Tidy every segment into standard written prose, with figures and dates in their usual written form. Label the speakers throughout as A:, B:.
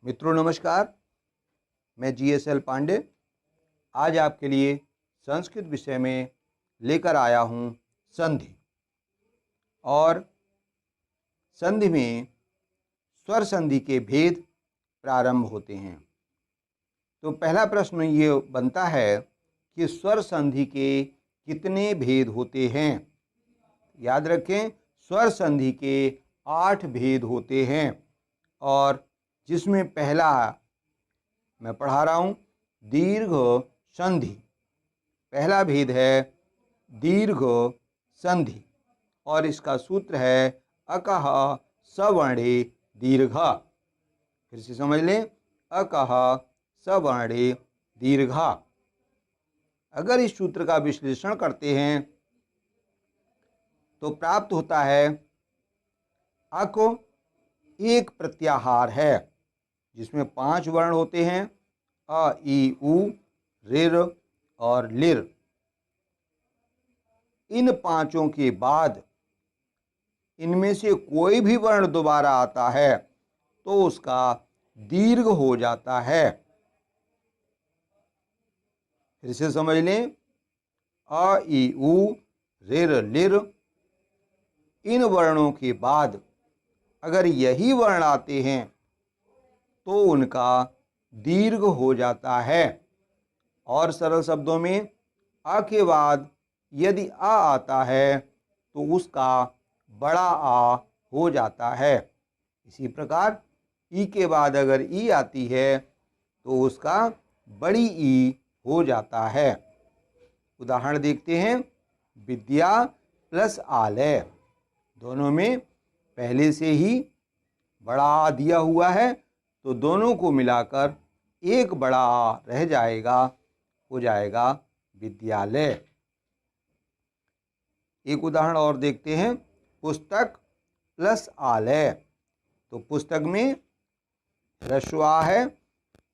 A: मित्रों नमस्कार, मैं GSL पांडे आज आपके लिए संस्कृत विषय में लेकर आया हूँ संधि। और संधि में स्वर संधि के भेद प्रारंभ होते हैं। तो पहला प्रश्न ये बनता है कि स्वर संधि के कितने भेद होते हैं। याद रखें, स्वर संधि के 8 भेद होते हैं और जिसमें पहला मैं पढ़ा रहा हूँ दीर्घ संधि। पहला भेद है दीर्घ संधि और इसका सूत्र है अकः सवर्णे दीर्घा। फिर से समझ लें, अकः सवर्णे दीर्घा। अगर इस सूत्र का विश्लेषण करते हैं तो प्राप्त होता है अक एक प्रत्याहार है जिसमें 5 वर्ण होते हैं अ, ई, उ, ऋ और लिर। इन 5 के बाद इनमें से कोई भी वर्ण दोबारा आता है तो उसका दीर्घ हो जाता है। फिर से समझ लें, अ, ई, उ, ऋ, लिर। इन वर्णों के बाद अगर यही वर्ण आते हैं तो उनका दीर्घ हो जाता है। और सरल शब्दों में आ के बाद यदि आ आता है तो उसका बड़ा आ हो जाता है। इसी प्रकार ई के बाद अगर ई आती है तो उसका बड़ी ई हो जाता है। उदाहरण देखते हैं, विद्या प्लस आलय, दोनों में पहले से ही बड़ा आ दिया हुआ है तो दोनों को मिलाकर एक बड़ा आ रह जाएगा, हो जाएगा विद्यालय। एक उदाहरण और देखते हैं, पुस्तक प्लस आलय। तो पुस्तक में ह्रस्व आ है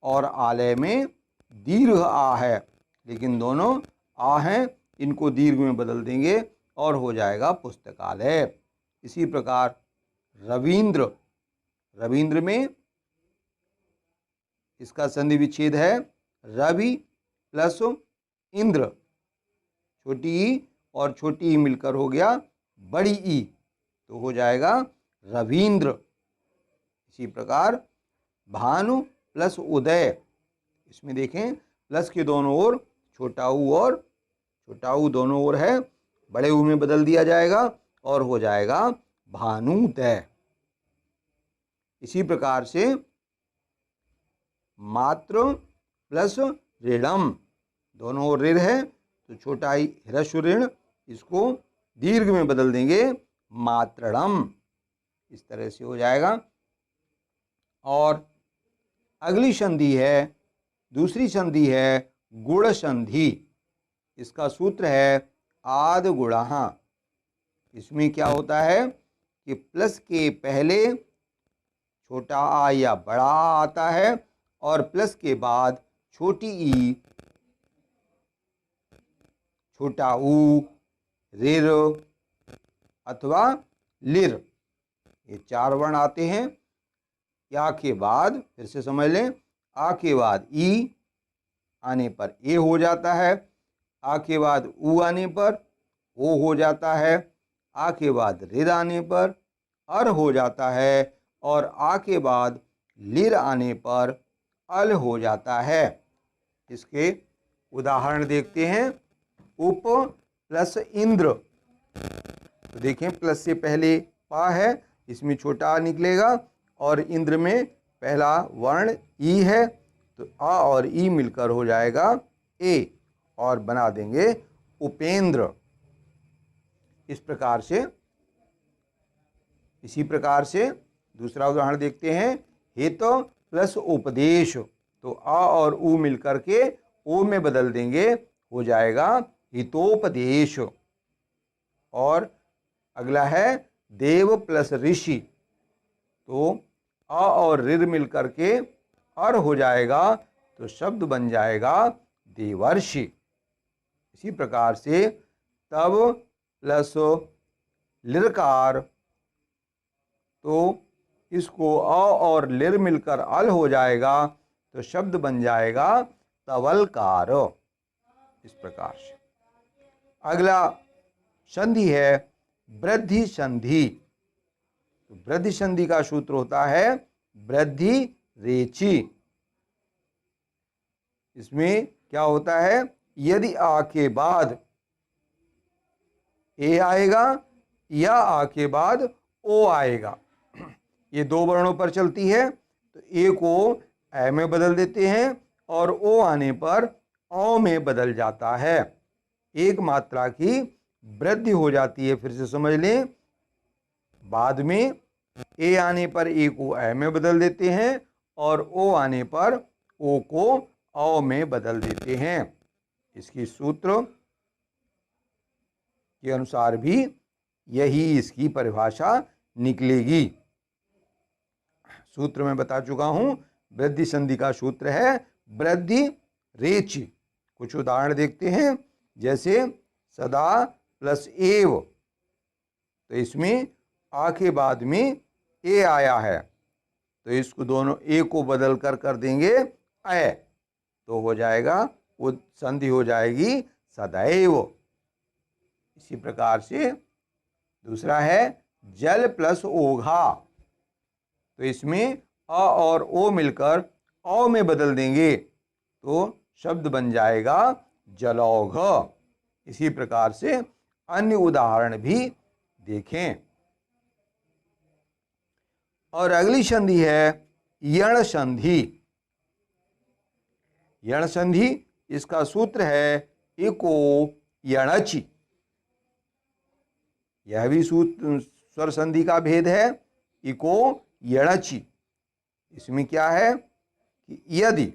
A: और आलय में दीर्घ आ है, लेकिन दोनों आ हैं, इनको दीर्घ में बदल देंगे और हो जाएगा पुस्तकालय। इसी प्रकार रवींद्र, रवींद्र में इसका संधि विच्छेद है रवि प्लस इंद्र। छोटी ई और छोटी ई मिलकर हो गया बड़ी ई, तो हो जाएगा रवींद्र। इसी प्रकार भानु प्लस उदय, इसमें देखें प्लस के दोनों ओर छोटा ऊ और छोटा ऊ दोनों ओर है, बड़े ऊ में बदल दिया जाएगा और हो जाएगा भानुदय। इसी प्रकार से मातृ प्लस ऋणम, दोनों ओर ऋण है तो छोटा ही ह्रस्व ऋण, इसको दीर्घ में बदल देंगे मातृणम। इस तरह से हो जाएगा। और अगली संधि है, दूसरी संधि है गुण संधि। इसका सूत्र है आद गुणः। इसमें क्या होता है कि प्लस के पहले छोटा आ या बड़ा आ आता है और प्लस के बाद छोटी ई, छोटा ऊ, ऋ अथवा लिर, ये 4 वर्ण आते हैं। या के बाद फिर से समझ लें, आ के बाद ई आने पर ए हो जाता है, आ के बाद ऊ आने पर ओ हो जाता है, आ के बाद ऋ आने पर अर हो जाता है और आ के बाद लिर आने पर अल हो जाता है। इसके उदाहरण देखते हैं, उप प्लस इंद्र। तो देखें, प्लस से पहले पा है, इसमें छोटा आ निकलेगा और इंद्र में पहला वर्ण ई है तो आ और ई मिलकर हो जाएगा ए और बना देंगे उपेंद्र। इस प्रकार से, इसी प्रकार से दूसरा उदाहरण देखते हैं, हित प्लस उपदेश। तो आ और ऊ मिलकर के ओ में बदल देंगे, हो जाएगा हितोपदेश। और अगला है देव प्लस ऋषि। तो आ और ऋ मिलकर के अर हो जाएगा तो शब्द बन जाएगा देवर्षि। इसी प्रकार से तब प्लस लिरकार, तो इसको अ और लिर मिलकर अल हो जाएगा, तो शब्द बन जाएगा तवलकार। इस प्रकार से अगला संधि है वृद्धि संधि। तो वृद्धि संधि का सूत्र होता है वृद्धि रेचि। इसमें क्या होता है, यदि आ के बाद ए आएगा या आ के बाद ओ आएगा, ये दो वर्णों पर चलती है, तो ए को ए में बदल देते हैं और ओ आने पर औ में बदल जाता है। एक मात्रा की वृद्धि हो जाती है। फिर से समझ लें, बाद में ए आने पर ए को ए में बदल देते हैं और ओ आने पर ओ को औ में बदल देते हैं। इसकी सूत्र के अनुसार भी यही इसकी परिभाषा निकलेगी। सूत्र में बता चुका हूं, वृद्धि संधि का सूत्र है वृद्धि रेचि। कुछ उदाहरण देखते हैं, जैसे सदा प्लस एव, तो इसमें आ के बाद में ए आया है, तो इसको दोनों ए को बदल कर देंगे ए, तो हो जाएगा, वो संधि हो जाएगी सदैव। इसी प्रकार से दूसरा है जल प्लस ओघा। तो इसमें अ और ओ मिलकर औ में बदल देंगे, तो शब्द बन जाएगा जलौघ। इसी प्रकार से अन्य उदाहरण भी देखें। और अगली संधि है यण संधि। यण संधि, इसका सूत्र है इको यणचि। यह भी सूत्र स्वर संधि का भेद है, इको यणचि। इसमें क्या है कि यदि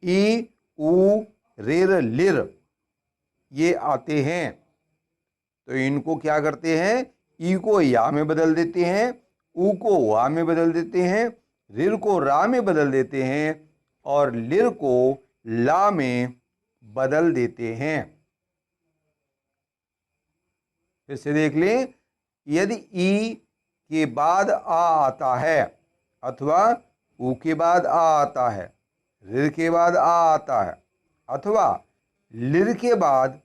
A: ई उ रेर लिर ये आते हैं, तो इनको क्या करते हैं, ई को या में बदल देते हैं, उ को वा में बदल देते हैं, रिर को रा में बदल देते हैं और लिर को ला में बदल देते हैं। फिर से देख लें, यदि ई के बाद आ आता है अथवा उ के बाद आ आता है, रिर के बाद आ आता है अथवा लिर के बाद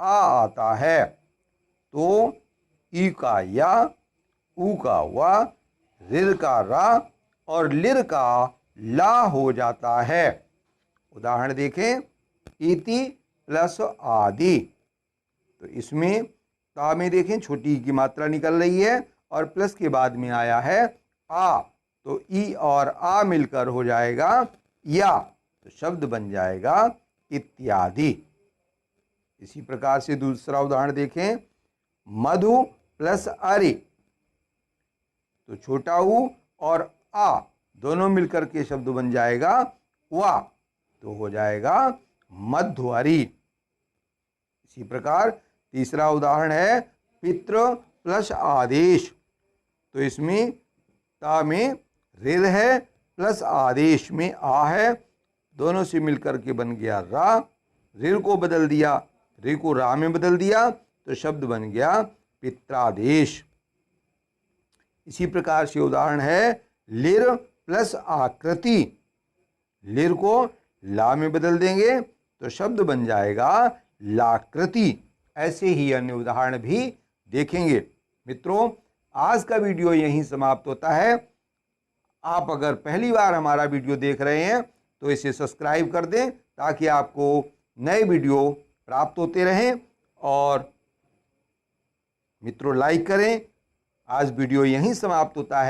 A: आ आता है, तो ई का या, उ का वा, रिर का रा और लिर का ला हो जाता है। उदाहरण देखें, इति प्लस आदि। तो इसमें ता में देखें छोटी की मात्रा निकल रही है और प्लस के बाद में आया है आ, तो ई और आ मिलकर हो जाएगा या, तो शब्द बन जाएगा इत्यादि। इसी प्रकार से दूसरा उदाहरण देखें, मधु प्लस अरि। तो छोटा उ और आ दोनों मिलकर के शब्द बन जाएगा वा, तो हो जाएगा मध्वरि। इसी प्रकार तीसरा उदाहरण है पितृ प्लस आदेश। तो इसमें ता में रिर है प्लस आदेश में आ है, दोनों से मिलकर के बन गया रा, रिर को बदल दिया, रे को रा में बदल दिया, तो शब्द बन गया पित्रादेश। इसी प्रकार से उदाहरण है लिर प्लस आकृति। लिर को ला में बदल देंगे तो शब्द बन जाएगा लाकृति। ऐसे ही अन्य उदाहरण भी देखेंगे। मित्रों, आज का वीडियो यहीं समाप्त होता है। आप अगर पहली बार हमारा वीडियो देख रहे हैं तो इसे सब्सक्राइब कर दें ताकि आपको नए वीडियो प्राप्त होते रहें। और मित्रों, लाइक करें। आज वीडियो यहीं समाप्त होता है।